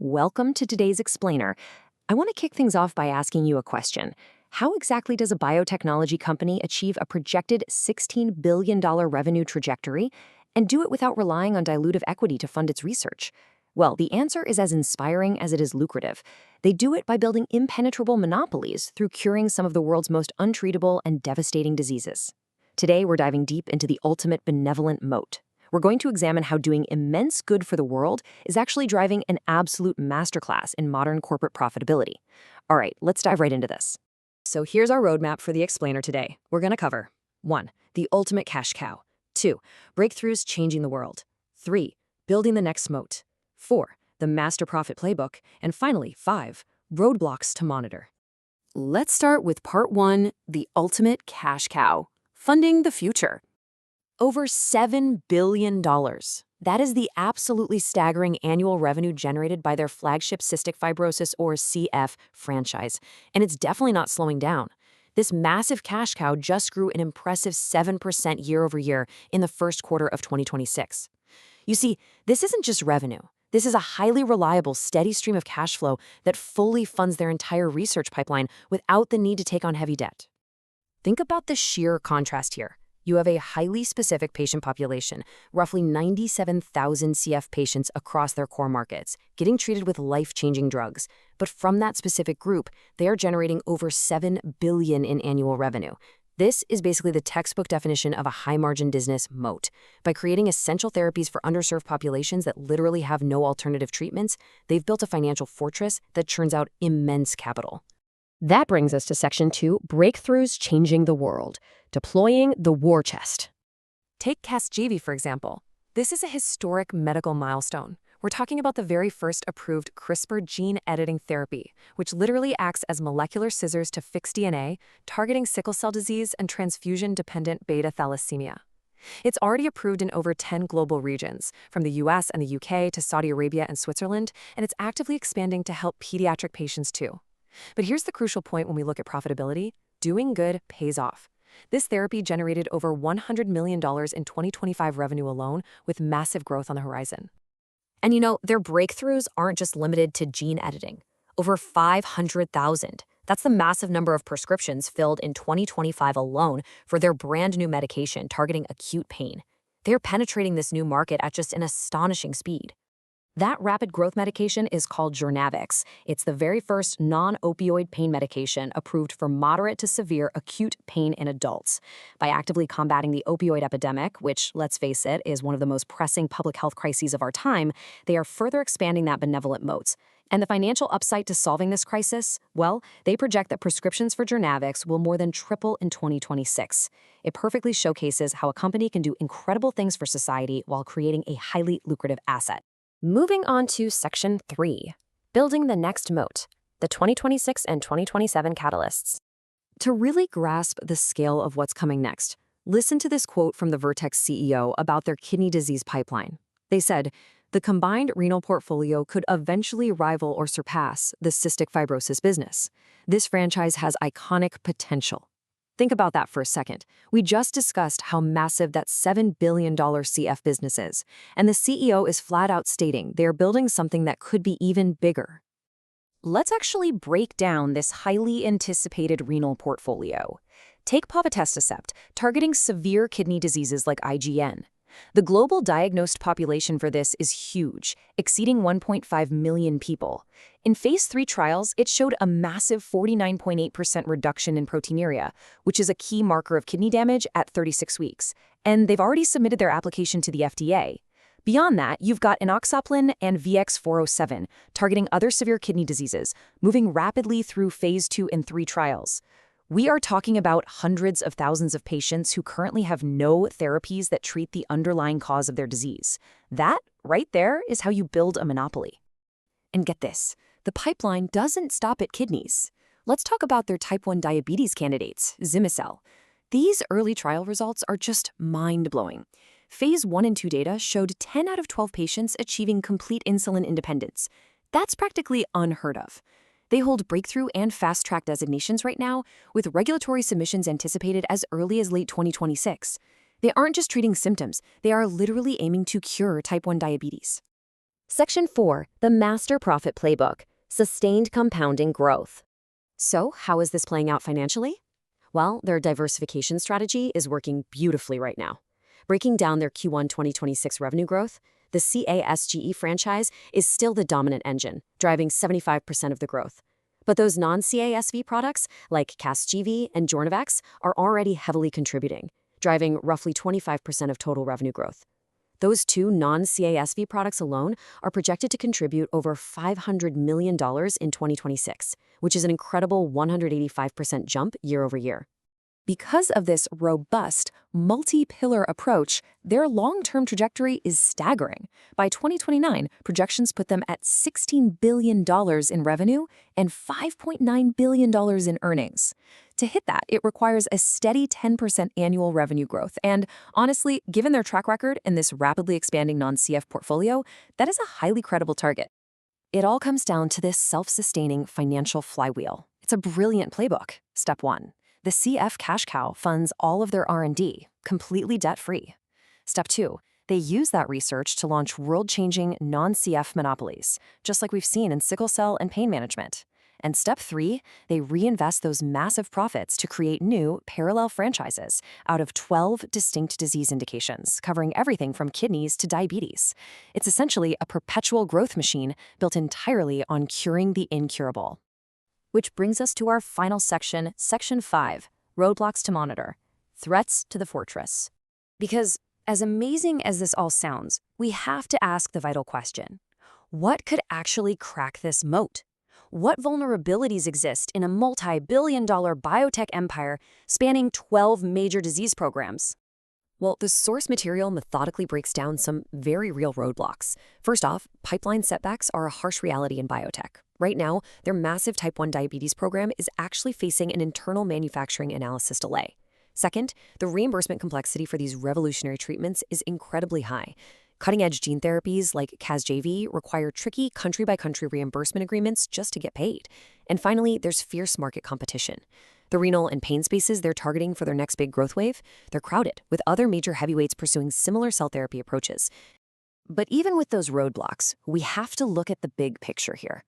Welcome to today's Explainer. I want to kick things off by asking you a question. How exactly does a biotechnology company achieve a projected $16 billion revenue trajectory and do it without relying on dilutive equity to fund its research? Well, the answer is as inspiring as it is lucrative. They do it by building impenetrable monopolies through curing some of the world's most untreatable and devastating diseases. Today, we're diving deep into the ultimate benevolent moat. We're going to examine how doing immense good for the world is actually driving an absolute masterclass in modern corporate profitability. All right, let's dive right into this. So here's our roadmap for the Explainer today. We're going to cover 1. The ultimate cash cow. 2. Breakthroughs changing the world. 3. Building the next moat. 4. The master profit playbook. And finally, 5. Roadblocks to monitor. Let's start with part 1, the ultimate cash cow. Funding the future. Over $7 billion. That is the absolutely staggering annual revenue generated by their flagship Cystic Fibrosis or CF franchise. And it's definitely not slowing down. This massive cash cow just grew an impressive 7% year over year in the first quarter of 2026. You see, this isn't just revenue. This is a highly reliable, steady stream of cash flow that fully funds their entire research pipeline without the need to take on heavy debt. Think about the sheer contrast here. You have a highly specific patient population, roughly 97,000 CF patients across their core markets, getting treated with life-changing drugs. But from that specific group, they are generating over $7 billion in annual revenue. This is basically the textbook definition of a high-margin business moat. By creating essential therapies for underserved populations that literally have no alternative treatments, they've built a financial fortress that churns out immense capital. That brings us to Section 2, Breakthroughs Changing the World. Deploying the war chest. Take Casgevy, for example. This is a historic medical milestone. We're talking about the very first approved CRISPR gene editing therapy, which literally acts as molecular scissors to fix DNA, targeting sickle cell disease and transfusion-dependent beta thalassemia. It's already approved in over 10 global regions, from the US and the UK to Saudi Arabia and Switzerland, and it's actively expanding to help pediatric patients too. But here's the crucial point when we look at profitability. Doing good pays off. This therapy generated over $100 million in 2025 revenue alone, with massive growth on the horizon. And their breakthroughs aren't just limited to gene editing. Over 500,000. That's the massive number of prescriptions filled in 2025 alone for their brand new medication targeting acute pain. They're penetrating this new market at just an astonishing speed. That rapid growth medication is called Journavx. It's the very first non-opioid pain medication approved for moderate to severe acute pain in adults. By actively combating the opioid epidemic, which, let's face it, is one of the most pressing public health crises of our time, they are further expanding that benevolent moat. And the financial upside to solving this crisis? Well, they project that prescriptions for Journavx will more than triple in 2026. It perfectly showcases how a company can do incredible things for society while creating a highly lucrative asset. Moving on to Section 3, Building the Next Moat, the 2026 and 2027 catalysts. To really grasp the scale of what's coming next, listen to this quote from the Vertex CEO about their kidney disease pipeline. They said, "The combined renal portfolio could eventually rival or surpass the cystic fibrosis business. This franchise has iconic potential." Think about that for a second. We just discussed how massive that $7 billion CF business is, and the CEO is flat out stating they're building something that could be even bigger. Let's actually break down this highly anticipated renal portfolio. Take povetacicept, targeting severe kidney diseases like IgN. The global diagnosed population for this is huge, exceeding 1.5 million people. In phase 3 trials, it showed a massive 49.8% reduction in proteinuria, which is a key marker of kidney damage at 36 weeks. And they've already submitted their application to the FDA. Beyond that, you've got enoxaparin and VX-407, targeting other severe kidney diseases, moving rapidly through phase 2 and 3 trials. We are talking about hundreds of thousands of patients who currently have no therapies that treat the underlying cause of their disease. That, right there, is how you build a monopoly. And get this, the pipeline doesn't stop at kidneys. Let's talk about their type 1 diabetes candidates, Zimicel. These early trial results are just mind-blowing. Phase 1 and 2 data showed 10 out of 12 patients achieving complete insulin independence. That's practically unheard of. They hold breakthrough and fast-track designations right now, with regulatory submissions anticipated as early as late 2026. They aren't just treating symptoms, they are literally aiming to cure type 1 diabetes. Section 4, the Master Profit Playbook, Sustained Compounding Growth. So, how is this playing out financially? Well, their diversification strategy is working beautifully right now. Breaking down their Q1 2026 revenue growth, the CASGE franchise is still the dominant engine, driving 75% of the growth. But those non-CASV products, like CASGV and Jornavax, are already heavily contributing, driving roughly 25% of total revenue growth. Those two non-CASV products alone are projected to contribute over $500 million in 2026, which is an incredible 185% jump year over year. Because of this robust, multi-pillar approach, their long-term trajectory is staggering. By 2029, projections put them at $16 billion in revenue and $5.9 billion in earnings. To hit that, it requires a steady 10% annual revenue growth. And honestly, given their track record in this rapidly expanding non-CF portfolio, that is a highly credible target. It all comes down to this self-sustaining financial flywheel. It's a brilliant playbook. Step 1. The CF cash cow funds all of their R&D, completely debt-free. Step 2. They use that research to launch world-changing non-CF monopolies, just like we've seen in sickle cell and pain management. And step 3, they reinvest those massive profits to create new parallel franchises out of 12 distinct disease indications, covering everything from kidneys to diabetes. It's essentially a perpetual growth machine built entirely on curing the incurable. Which brings us to our final section, Section 5, Roadblocks to Monitor, Threats to the Fortress. Because, as amazing as this all sounds, we have to ask the vital question. What could actually crack this moat? What vulnerabilities exist in a multi-billion-dollar biotech empire spanning 12 major disease programs? Well, the source material methodically breaks down some very real roadblocks. First off, pipeline setbacks are a harsh reality in biotech. Right now, their massive type 1 diabetes program is actually facing an internal manufacturing analysis delay. Second, the reimbursement complexity for these revolutionary treatments is incredibly high. Cutting-edge gene therapies like CASGV require tricky country-by-country reimbursement agreements just to get paid. And finally, there's fierce market competition. The renal and pain spaces they're targeting for their next big growth wave, they're crowded, with other major heavyweights pursuing similar cell therapy approaches. But even with those roadblocks, we have to look at the big picture here.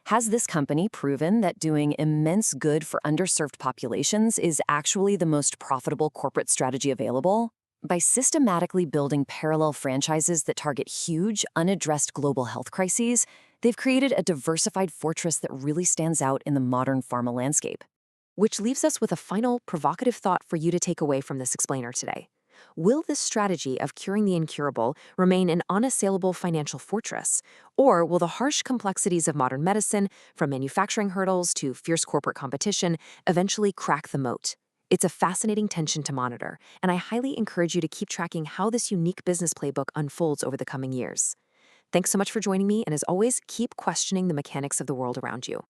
Has this company proven that doing immense good for underserved populations is actually the most profitable corporate strategy available? By systematically building parallel franchises that target huge, unaddressed global health crises, they've created a diversified fortress that really stands out in the modern pharma landscape. Which leaves us with a final, provocative thought for you to take away from this explainer today. Will this strategy of curing the incurable remain an unassailable financial fortress? Or will the harsh complexities of modern medicine, from manufacturing hurdles to fierce corporate competition, eventually crack the moat? It's a fascinating tension to monitor, and I highly encourage you to keep tracking how this unique business playbook unfolds over the coming years. Thanks so much for joining me, and as always, keep questioning the mechanics of the world around you.